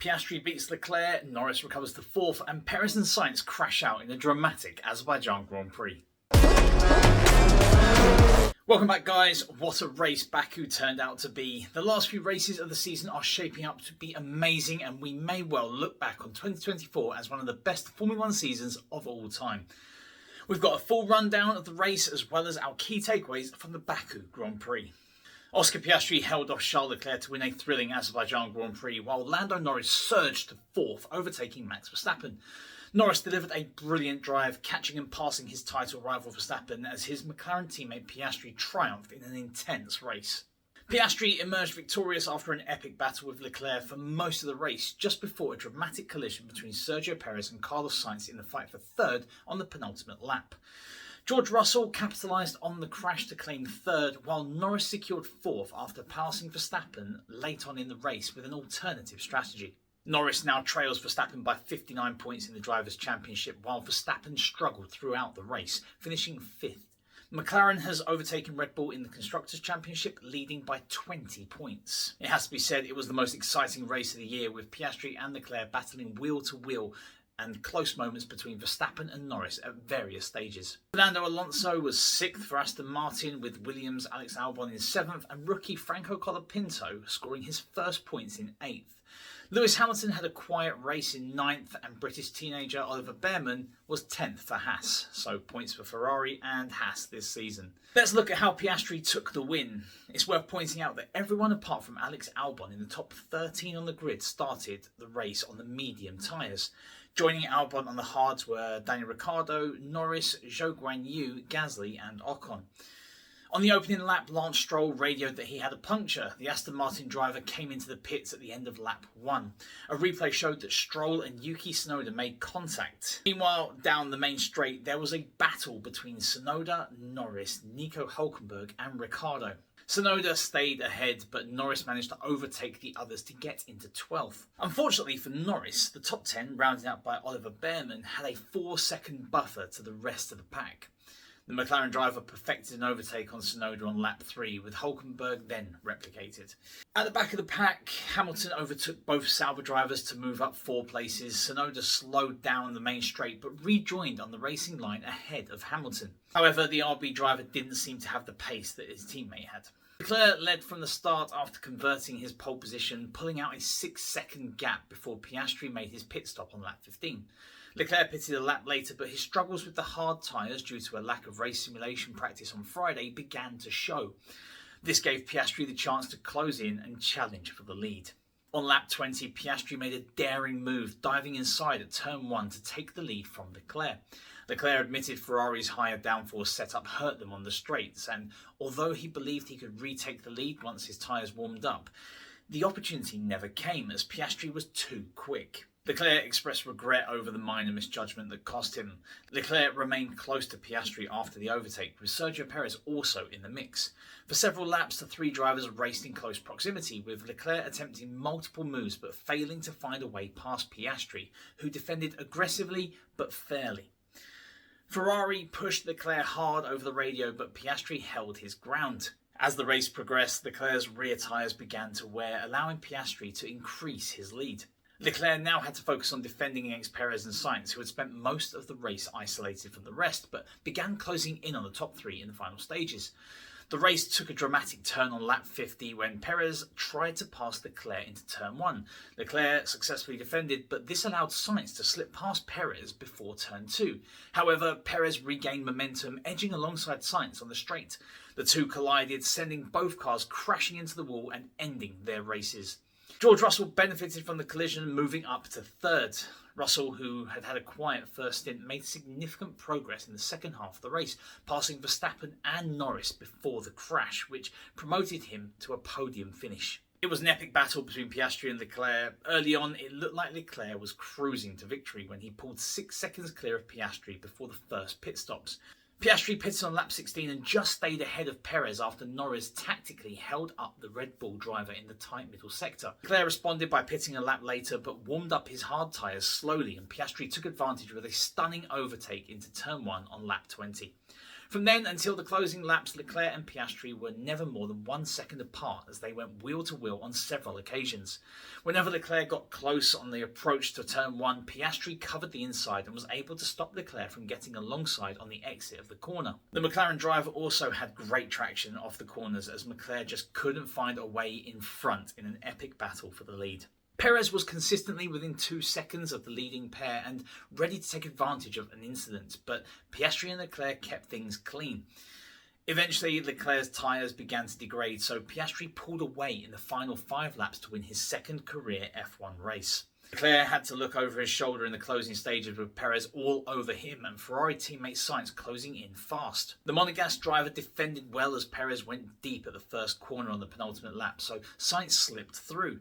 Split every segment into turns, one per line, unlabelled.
Piastri beats Leclerc, Norris recovers to 4th, and Perez and Sainz crash out in a dramatic Azerbaijan Grand Prix. Welcome back, guys. What a race Baku turned out to be. The last few races of the season are shaping up to be amazing, and we may well look back on 2024 as one of the best Formula 1 seasons of all time. We've got a full rundown of the race as well as our key takeaways from the Baku Grand Prix. Oscar Piastri held off Charles Leclerc to win a thrilling Azerbaijan Grand Prix, while Lando Norris surged to 4th, overtaking Max Verstappen. Norris delivered a brilliant drive, catching and passing his title rival Verstappen as his McLaren teammate Piastri triumphed in an intense race. Piastri emerged victorious after an epic battle with Leclerc for most of the race, just before a dramatic collision between Sergio Perez and Carlos Sainz in the fight for 3rd on the penultimate lap. George Russell capitalised on the crash to claim 3rd, while Norris secured 4th after passing Verstappen late on in the race with an alternative strategy. Norris now trails Verstappen by 59 points in the Drivers' Championship, while Verstappen struggled throughout the race, finishing 5th. McLaren has overtaken Red Bull in the Constructors' Championship, leading by 20 points. It has to be said it was the most exciting race of the year, with Piastri and Leclerc battling wheel to wheel and close moments between Verstappen and Norris at various stages. Fernando Alonso was 6th for Aston Martin, with Williams' Alex Albon in 7th and rookie Franco Colapinto scoring his first points in 8th. Lewis Hamilton had a quiet race in 9th, and British teenager Oliver Bearman was 10th for Haas, so points for Ferrari and Haas this season. Let's look at how Piastri took the win. It's worth pointing out that everyone apart from Alex Albon in the top 13 on the grid started the race on the medium tyres. Joining Albon on the hards were Daniel Ricciardo, Norris, Zhou Guanyu, Gasly and Ocon. On the opening lap, Lance Stroll radioed that he had a puncture. The Aston Martin driver came into the pits at the end of lap 1. A replay showed that Stroll and Yuki Tsunoda made contact. Meanwhile, down the main straight, there was a battle between Tsunoda, Norris, Nico Hülkenberg and Ricciardo. Tsunoda stayed ahead, but Norris managed to overtake the others to get into 12th. Unfortunately for Norris, the top 10, rounded out by Oliver Bearman, had a 4-second buffer to the rest of the pack. The McLaren driver perfected an overtake on Tsunoda on lap 3, with Hülkenberg then replicated. At the back of the pack, Hamilton overtook both Sauber drivers to move up 4 places. Tsunoda slowed down the main straight, but rejoined on the racing line ahead of Hamilton. However, the RB driver didn't seem to have the pace that his teammate had. Leclerc led from the start after converting his pole position, pulling out a 6-second gap before Piastri made his pit stop on lap 15. Leclerc pitted a lap later, but his struggles with the hard tyres due to a lack of race simulation practice on Friday began to show. This gave Piastri the chance to close in and challenge for the lead. On lap 20, Piastri made a daring move, diving inside at turn 1 to take the lead from Leclerc. Leclerc admitted Ferrari's higher downforce setup hurt them on the straights, and although he believed he could retake the lead once his tyres warmed up, the opportunity never came as Piastri was too quick. Leclerc expressed regret over the minor misjudgment that cost him. Leclerc remained close to Piastri after the overtake, with Sergio Perez also in the mix. For several laps, the 3 drivers raced in close proximity, with Leclerc attempting multiple moves but failing to find a way past Piastri, who defended aggressively but fairly. Ferrari pushed Leclerc hard over the radio, but Piastri held his ground. As the race progressed, Leclerc's rear tyres began to wear, allowing Piastri to increase his lead. Leclerc now had to focus on defending against Perez and Sainz, who had spent most of the race isolated from the rest, but began closing in on the top 3 in the final stages. The race took a dramatic turn on lap 50 when Perez tried to pass Leclerc into turn 1. Leclerc successfully defended, but this allowed Sainz to slip past Perez before turn 2. However, Perez regained momentum, edging alongside Sainz on the straight. The two collided, sending both cars crashing into the wall and ending their races. George Russell benefited from the collision, moving up to 3rd. Russell, who had had a quiet first stint, made significant progress in the second half of the race, passing Verstappen and Norris before the crash, which promoted him to a podium finish. It was an epic battle between Piastri and Leclerc. Early on, it looked like Leclerc was cruising to victory when he pulled 6 seconds clear of Piastri before the first pit stops. Piastri pitted on lap 16 and just stayed ahead of Perez after Norris tactically held up the Red Bull driver in the tight middle sector. Leclerc responded by pitting a lap later but warmed up his hard tyres slowly, and Piastri took advantage with a stunning overtake into turn 1 on lap 20. From then until the closing laps, Leclerc and Piastri were never more than 1 second apart as they went wheel to wheel on several occasions. Whenever Leclerc got close on the approach to turn 1, Piastri covered the inside and was able to stop Leclerc from getting alongside on the exit of the corner. The McLaren driver also had great traction off the corners as Leclerc just couldn't find a way in front in an epic battle for the lead. Perez was consistently within 2 seconds of the leading pair and ready to take advantage of an incident, but Piastri and Leclerc kept things clean. Eventually, Leclerc's tyres began to degrade, so Piastri pulled away in the final 5 laps to win his second career F1 race. Leclerc had to look over his shoulder in the closing stages with Perez all over him and Ferrari teammate Sainz closing in fast. The Monegasque driver defended well as Perez went deep at the first corner on the penultimate lap, so Sainz slipped through.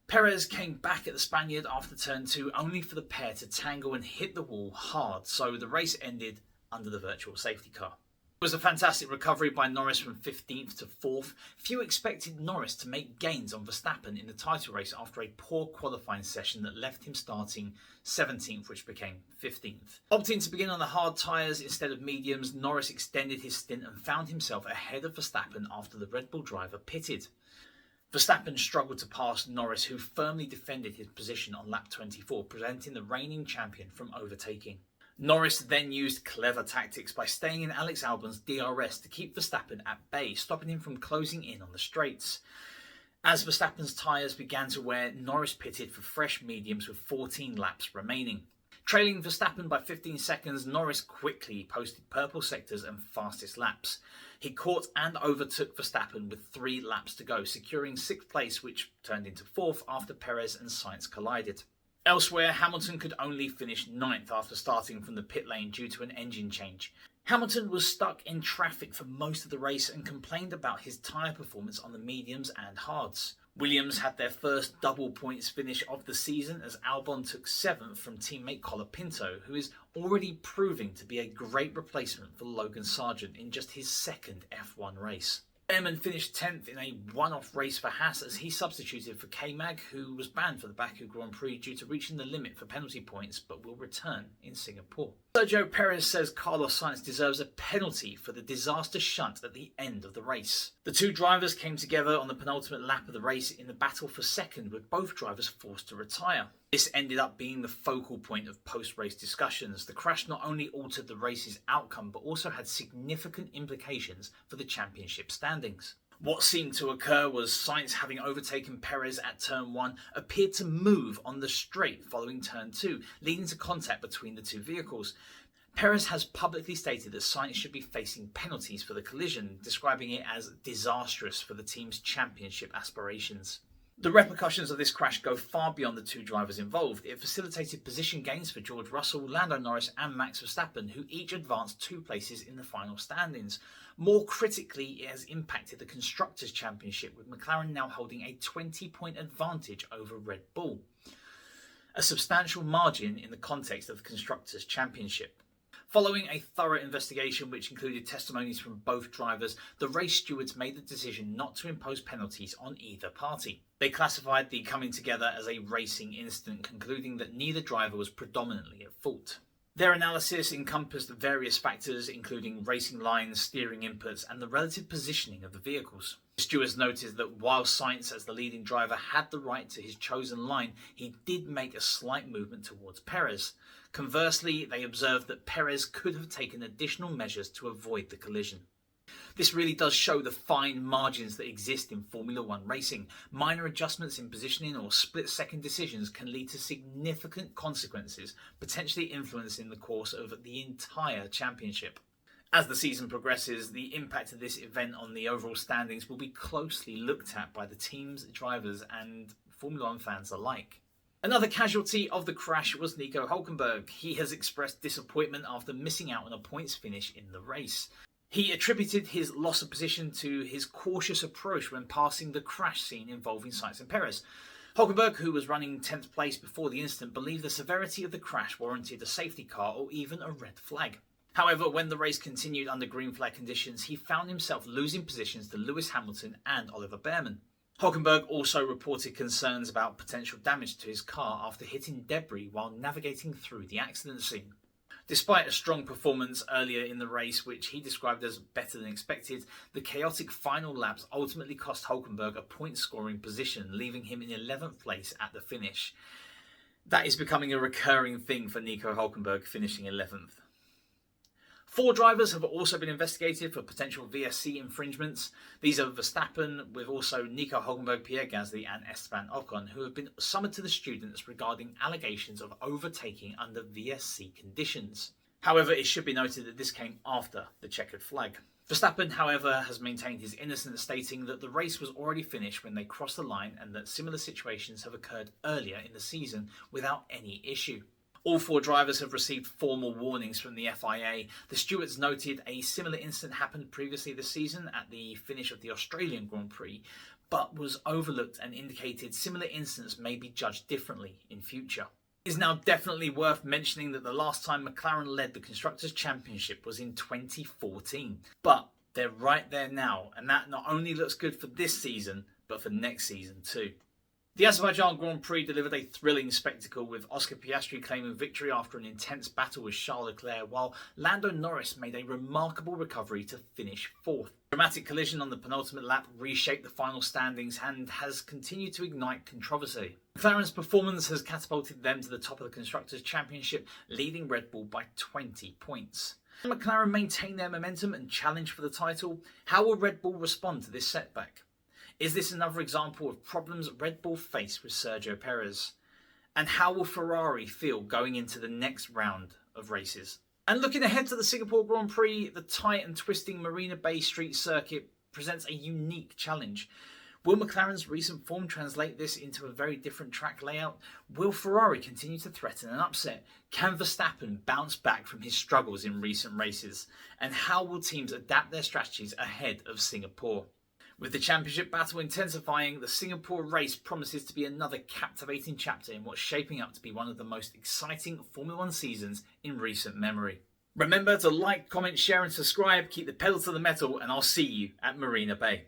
Perez came back at the Spaniard after turn 2 only for the pair to tangle and hit the wall hard, so the race ended under the virtual safety car. It was a fantastic recovery by Norris from 15th to 4th. Few expected Norris to make gains on Verstappen in the title race after a poor qualifying session that left him starting 17th, which became 15th. Opting to begin on the hard tyres instead of mediums, Norris extended his stint and found himself ahead of Verstappen after the Red Bull driver pitted. Verstappen struggled to pass Norris, who firmly defended his position on lap 24, preventing the reigning champion from overtaking. Norris then used clever tactics by staying in Alex Albon's DRS to keep Verstappen at bay, stopping him from closing in on the straights. As Verstappen's tyres began to wear, Norris pitted for fresh mediums with 14 laps remaining. Trailing Verstappen by 15 seconds, Norris quickly posted purple sectors and fastest laps. He caught and overtook Verstappen with 3 laps to go, securing 6th place, which turned into 4th after Perez and Sainz collided. Elsewhere, Hamilton could only finish 9th after starting from the pit lane due to an engine change. Hamilton was stuck in traffic for most of the race and complained about his tyre performance on the mediums and hards. Williams had their first double points finish of the season as Albon took 7th from teammate Colapinto, who is already proving to be a great replacement for Logan Sargent in just his second F1 race. Ehrman finished 10th in a one-off race for Haas as he substituted for K-Mag, who was banned for the Baku Grand Prix due to reaching the limit for penalty points but will return in Singapore. Sergio Perez says Carlos Sainz deserves a penalty for the disaster shunt at the end of the race. The two drivers came together on the penultimate lap of the race in the battle for second, with both drivers forced to retire. This ended up being the focal point of post-race discussions. The crash not only altered the race's outcome but also had significant implications for the championship standings. What seemed to occur was Sainz, having overtaken Perez at turn 1, appeared to move on the straight following turn 2, leading to contact between the two vehicles. Perez has publicly stated that Sainz should be facing penalties for the collision, describing it as disastrous for the team's championship aspirations. The repercussions of this crash go far beyond the two drivers involved. It facilitated position gains for George Russell, Lando Norris and Max Verstappen, who each advanced 2 places in the final standings. More critically, it has impacted the Constructors' Championship, with McLaren now holding a 20-point advantage over Red Bull. A substantial margin in the context of the Constructors' Championship. Following a thorough investigation which included testimonies from both drivers, the race stewards made the decision not to impose penalties on either party. They classified the coming together as a racing incident, concluding that neither driver was predominantly at fault. Their analysis encompassed various factors, including racing lines, steering inputs, and the relative positioning of the vehicles. Stewards noted that while Sainz, as the leading driver, had the right to his chosen line, he did make a slight movement towards Perez. Conversely, they observed that Perez could have taken additional measures to avoid the collision. This really does show the fine margins that exist in Formula One racing. Minor adjustments in positioning or split-second decisions can lead to significant consequences, potentially influencing the course of the entire championship. As the season progresses, the impact of this event on the overall standings will be closely looked at by the teams, drivers and Formula One fans alike. Another casualty of the crash was Nico Hülkenberg. He has expressed disappointment after missing out on a points finish in the race. He attributed his loss of position to his cautious approach when passing the crash scene involving Sainz and Perez. Hülkenberg, who was running 10th place before the incident, believed the severity of the crash warranted a safety car or even a red flag. However, when the race continued under green flag conditions, he found himself losing positions to Lewis Hamilton and Oliver Behrman. Hülkenberg also reported concerns about potential damage to his car after hitting debris while navigating through the accident scene. Despite a strong performance earlier in the race, which he described as better than expected, the chaotic final laps ultimately cost Hulkenberg a point-scoring position, leaving him in 11th place at the finish. That is becoming a recurring thing for Nico Hulkenberg, finishing 11th. 4 drivers have also been investigated for potential VSC infringements. These are Verstappen, with also Nico Hulkenberg, Pierre Gasly and Esteban Ocon, who have been summoned to the students regarding allegations of overtaking under VSC conditions. However, it should be noted that this came after the checkered flag. Verstappen, however, has maintained his innocence, stating that the race was already finished when they crossed the line and that similar situations have occurred earlier in the season without any issue. All 4 drivers have received formal warnings from the FIA. The stewards noted a similar incident happened previously this season at the finish of the Australian Grand Prix, but was overlooked and indicated similar incidents may be judged differently in future. It is now definitely worth mentioning that the last time McLaren led the Constructors' Championship was in 2014. But they're right there now, and that not only looks good for this season, but for next season too. The Azerbaijan Grand Prix delivered a thrilling spectacle, with Oscar Piastri claiming victory after an intense battle with Charles Leclerc, while Lando Norris made a remarkable recovery to finish 4th. A dramatic collision on the penultimate lap reshaped the final standings and has continued to ignite controversy. McLaren's performance has catapulted them to the top of the Constructors' Championship, leading Red Bull by 20 points. Can McLaren maintain their momentum and challenge for the title? How will Red Bull respond to this setback? Is this another example of problems Red Bull face with Sergio Perez? And how will Ferrari feel going into the next round of races? And looking ahead to the Singapore Grand Prix, the tight and twisting Marina Bay Street circuit presents a unique challenge. Will McLaren's recent form translate this into a very different track layout? Will Ferrari continue to threaten an upset? Can Verstappen bounce back from his struggles in recent races? And how will teams adapt their strategies ahead of Singapore? With the championship battle intensifying, the Singapore race promises to be another captivating chapter in what's shaping up to be one of the most exciting Formula 1 seasons in recent memory. Remember to like, comment, share and subscribe, keep the pedal to the metal, and I'll see you at Marina Bay.